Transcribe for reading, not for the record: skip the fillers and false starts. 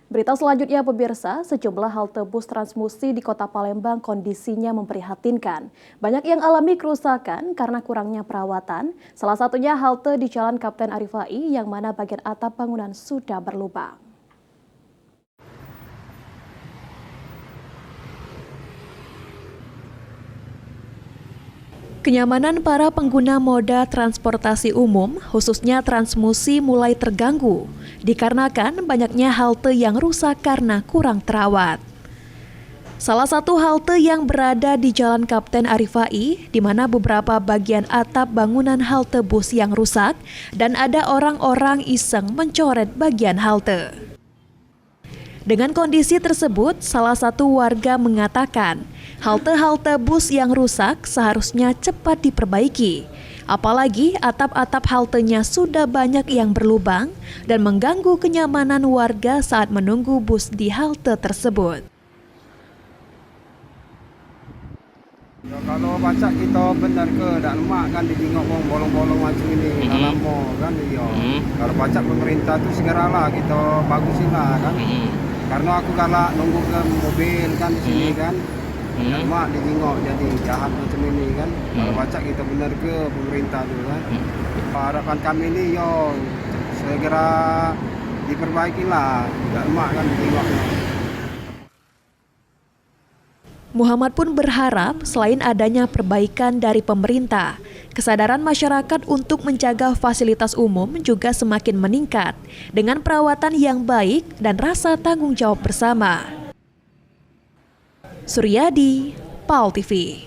Berita selanjutnya pemirsa, sejumlah halte bus Transmusi di Kota Palembang kondisinya memprihatinkan. Banyak yang alami kerusakan karena kurangnya perawatan, salah satunya halte di Jalan Kapten Arifai yang mana bagian atap bangunan sudah berlubang. Kenyamanan para pengguna moda transportasi umum, khususnya Transmusi, mulai terganggu dikarenakan banyaknya halte yang rusak karena kurang terawat. Salah satu halte yang berada di Jalan Kapten Arifai, di mana beberapa bagian atap bangunan halte bus yang rusak dan ada orang-orang iseng mencoret bagian halte. Dengan kondisi tersebut, salah satu warga mengatakan, halte-halte bus yang rusak seharusnya cepat diperbaiki. Apalagi atap-atap haltenya sudah banyak yang berlubang dan mengganggu kenyamanan warga saat menunggu bus di halte tersebut. Kalau baca kita benar ke dak lemak kan ditengok bolong-bolong macam ini lama kan iya. Kalau baca pemerintah tu segeralah kita bagusin lah kan. Karena aku galak nunggu ke mobil kan di sini kan. Mak ditengok jadi jahat macam ini kan. Kalau baca kita benar ke pemerintah tu kan. Harapan kami ni yo segera diperbaikilah. Dak lemak kan ditengoknya. Muhammad pun berharap selain adanya perbaikan dari pemerintah, kesadaran masyarakat untuk menjaga fasilitas umum juga semakin meningkat dengan perawatan yang baik dan rasa tanggung jawab bersama. Suryadi, PAL TV.